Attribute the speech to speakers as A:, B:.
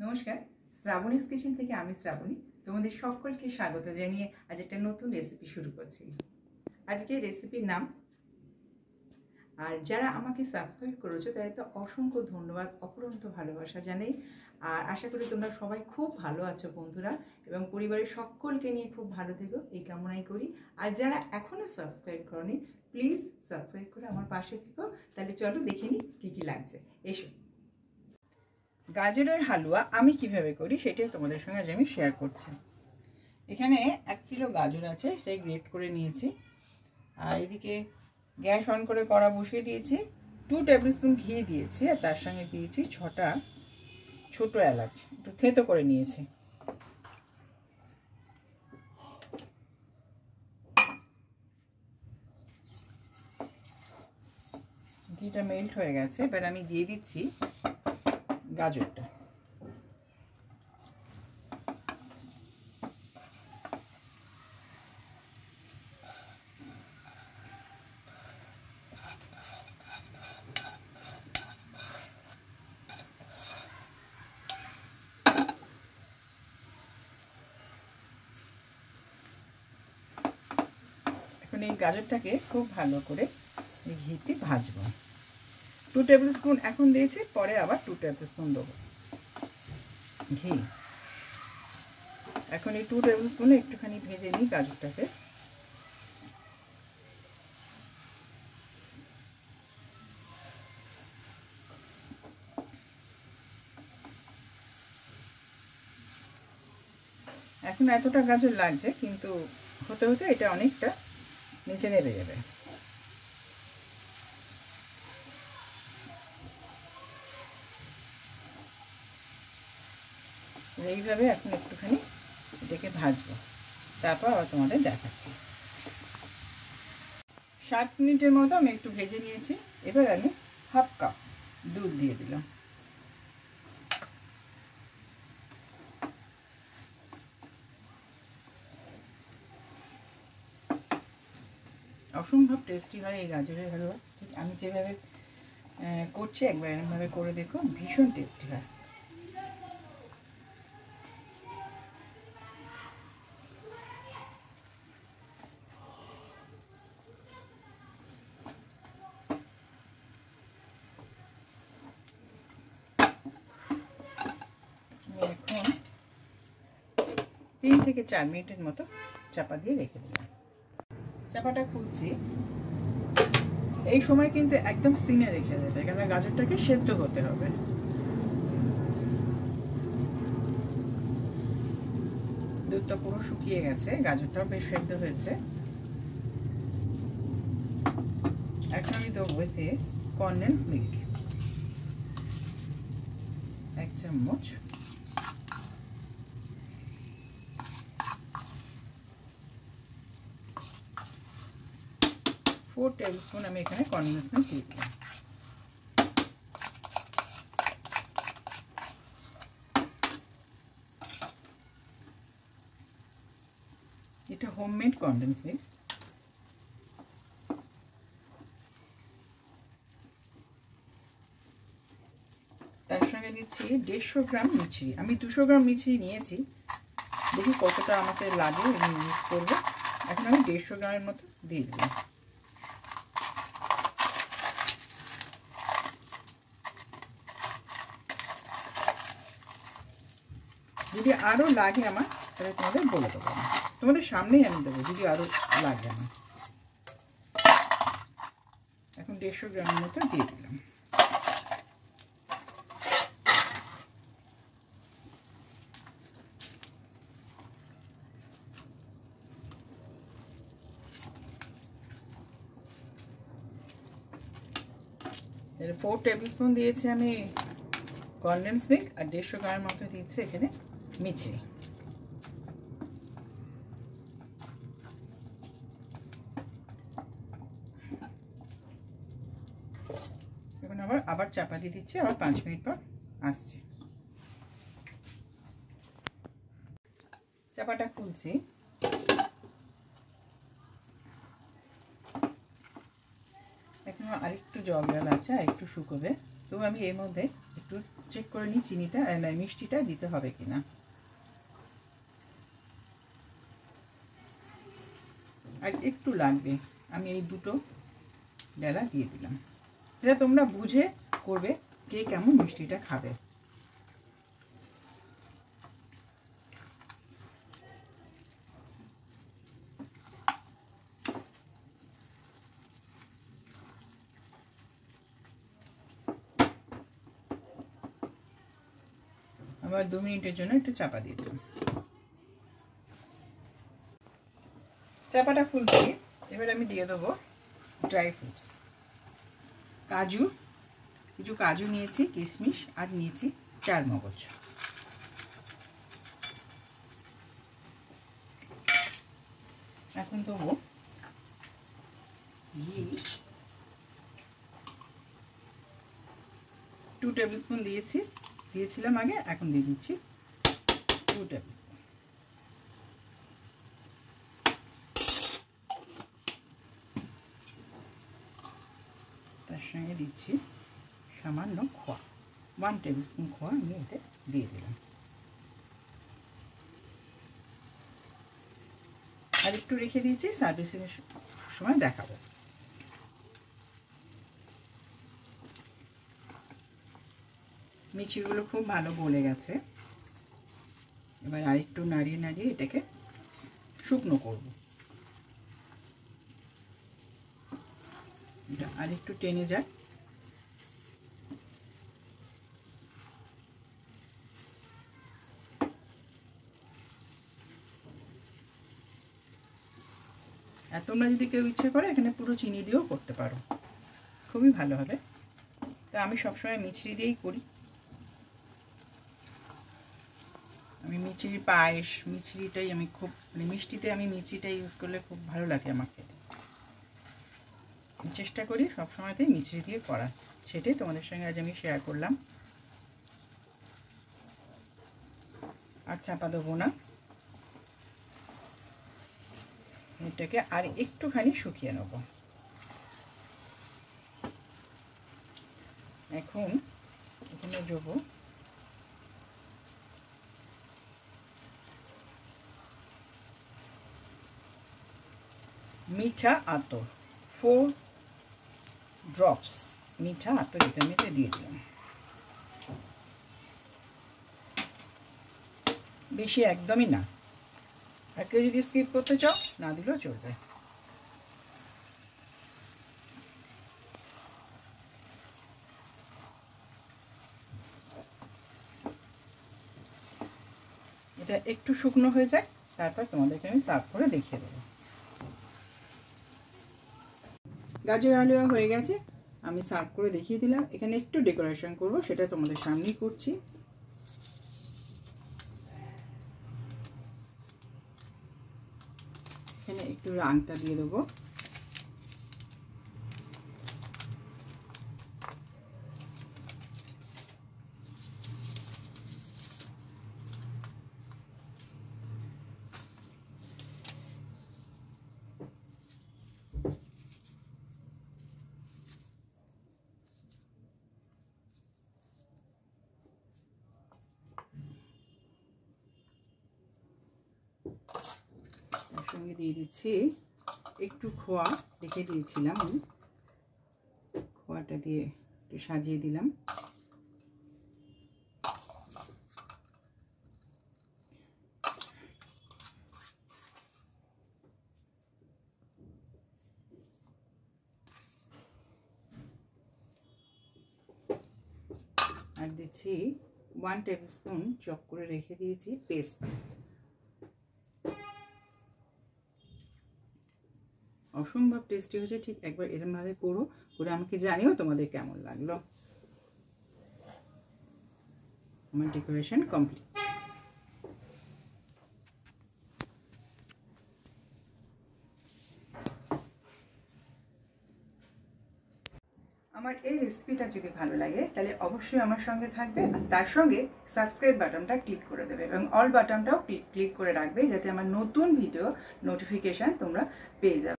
A: নমস্কার, শ্রাবণীস কিচেন থেকে আমি শ্রাবণী তোমাদের সকলকে স্বাগত জানিয়ে আজ একটা নতুন রেসিপি শুরু করছি। আজকে রেসিপির নাম, আর যারা আমাকে সাবস্ক্রাইব করেছো তাদের তো অসংখ্য ধন্যবাদ, অপরন্ত ভালোবাসা জানাই। আর আশা করি তোমরা সবাই খুব ভালো আছো বন্ধুরা, এবং পরিবারের সকলকে নিয়ে খুব ভালো থেকো এই কামনাই করি। আর যারা এখনও সাবস্ক্রাইব করনি প্লিজ সাবস্ক্রাইব করে আমার পাশে থেকো। তাহলে চলো দেখে নিই কী কী লাগছে। এসো, গাজরের হালুয়া আমি কিভাবে করি সেটাই তোমাদের সঙ্গে আজ আমি শেয়ার করছি। এখানে 1 কিলো গাজর আছে, সেটাই গ্রেট করে নিয়েছি। আর এদিকে গ্যাস অন করে কড়া বসিয়ে দিয়েছি, 2 টেবিল স্পুন ঘি দিয়েছি, আর তার সঙ্গে দিয়েছি 6টা ছোটো এলাচ, একটু থেঁতো করে নিয়েছি। ঘিটা মেল্ট হয়ে গেছে, এবার আমি দিয়ে দিচ্ছি গাজরটা। এখন এই গাজরটাকে খুব ভালো করে ঘিতে ভাজবো। 2 টেবিল স্পুন এখন দিয়েছি, পরে আবার 2 টেবিল স্পুন দেবো ঘি। এখন এই 2 টেবিল স্পুনে একটুখানি ভেজে নিই গাজরটাকে। এখন এতটা গাজর লাগছে, কিন্তু হতে হতে এটা অনেকটা নিচে নেমে যাবে। এইভাবে এখন একটুখানি এটাকে ভাজবো, তারপর আবার তোমাদের দেখাচ্ছি। 7 মিনিটের মতো আমি একটু ভেজে নিয়েছি। এবার আমি 1/2 কাপ দুধ দিয়ে দিলাম। অসম্ভব টেস্টি হয় এই গাজরের হালুয়া। ঠিক আমি যেভাবে করছি একবার এরকমভাবে করে দেখো, ভীষণ টেস্টি হয়। এখন 3 থেকে 4 মিনিটের মতো চাপা দিয়ে রেখে দিলাম। চাপাটা খুলছি। এই সময় কিন্তু একদম সিমে রেখে দেবে, কারণ গাজরটাকে সেদ্ধ হতে হবে। দুধটা পুরো শুকিয়ে গেছে, গাজরটাও বেশ সেদ্ধ হয়েছে। এখন আমি দেবো এতে কনডেন্স মিল্ক 1 চামচ, 4 টেবিল স্পুন আমি এখানে কনডেন্স মিল্ক দিয়ে দিলাম। এটা হোমমেড কনডেন্স মিল্ক। তার সঙ্গে দিচ্ছি 150 গ্রাম মিছরি। আমি 200 গ্রাম মিছরি নিয়েছি, দেখি কতটা আমাকে লাগে আমি ইউজ করবো। এখন আমি 150 গ্রামের মতো দিয়ে দিলাম। যদি আরও লাগে আমার, তাহলে তোমাদের বলে দেবো, তোমাদের সামনেই আমি দেবো যদি আরও লাগে আমার। এখন 150 গ্রামের মতো দিয়ে দিলাম। এর 4 টেবিল স্পুন দিয়েছি আমি কনডেন্স মিল্ক, আর 150 গ্রামের মতো দিচ্ছে এখানে মিছরি। এখন আবার চাপা দিয়ে দিচ্ছি, আবার 5 মিনিট পর আসছে। চাপাটা খুলছি। এখনো আরেকটু জল আছে, আর একটু শুকোবে, তো আমি এর মধ্যে একটু চেক করে নিই চিনিটা মিষ্টিটা দিতে হবে কিনা। আর একটু লাগবে, আমি এই দুটো ডেলা দিয়ে দিলাম। এটা তোমরা বুঝে করবে কে কেমন মিষ্টিটা খাবে। আবার 2 মিনিটের জন্য একটু চাপা দিয়ে দিলাম। চাপাটা খুলছি, এবার আমি দিয়ে দেবো ড্রাই ফ্রুটস। কাজু, কিছু কাজু নিয়েছি, কিশমিশ, আর নিয়েছি চারমগজ। এখন দেবো ঘি, 2 টেবিল স্পুন দিয়েছিলাম আগে, এখন দিয়ে দিচ্ছি 2 টেবিল স্পুন। তার সঙ্গে দিচ্ছি সামান্য খোয়া, 1 টেবিল স্পুন খোয়া আমি এতে দিয়ে দিলাম। আর একটু রেখে দিয়েছি, সার্ভিসিংয়ের সময় দেখাবো। মিষ্টিগুলো খুব ভালো গলে গেছে। এবার আরেকটু নাড়িয়ে নাড়িয়ে এটাকে শুকনো করব। এটা আরেকটু টেনে যাক। আর তোমরা যদি কেউ ইচ্ছে করে এখানে পুরো চিনি দিয়েও করতে পারো, খুবই ভালো হবে। তো আমি সবসময় মিছরি দিয়েই করি। আমি মিছরি পায়েস, মিছরিটাই আমি খুব মানে মিষ্টিতে আমি মিছরিটাই ইউজ করলে খুব ভালো লাগে আমার খেতে। চেষ্টা করি সবসময়তেই মিছরি দিয়ে করা, সেটাই তোমাদের সঙ্গে আজ আমি শেয়ার করলাম। আর চাপা দেবো না, এটাকে আর একটুখানি শুকিয়ে নেব। এখন এখানে দেবো মিঠা আতর, 4 ড্রপস মিঠা আতর এটা আমি দিয়ে দিলাম। বেশি একদমই না, আর কেউ যদি স্কিপ করতে চাও না দিলেও চলবে। এটা একটু শুকনো হয়ে যায়, তারপর তোমাদেরকে আমি সার্ভ করে দেখিয়ে দেবো। গাজর হালুয়া হয়ে গেছে, আমি সার্ভ করে দেখিয়ে দিলাম। এখানে একটু ডেকোরেশন করব, সেটা তোমাদের সামনেই করছি। এখানে একটু রাংতা দিয়ে দেবো। তার সঙ্গে দিয়ে দিচ্ছি একটু খোয়া, রেখে দিয়েছিলাম আমি, খোয়াটা দিয়ে একটু সাজিয়ে দিলাম। আর দিচ্ছি 1 টেবিল স্পুন চপ করে রেখে দিয়েছি পেস্তা। অসম্ভব টেস্টি হয়েছে, ঠিক একবার এরকমভাবে করে আমাকে জানিও তোমাদের কেমন লাগলো। আমার ডেকোরেশন কমপ্লিট। আমার এই রেসিপিটা যদি ভালো লাগে তাহলে অবশ্যই আমার সঙ্গে থাকবে, আর তার সঙ্গে সাবস্ক্রাইব বাটনটা ক্লিক করে দেবে এবং অল বাটনটাও ক্লিক করে রাখবে, যাতে আমার নতুন ভিডিও নোটিফিকেশান তোমরা পেয়ে যাবে।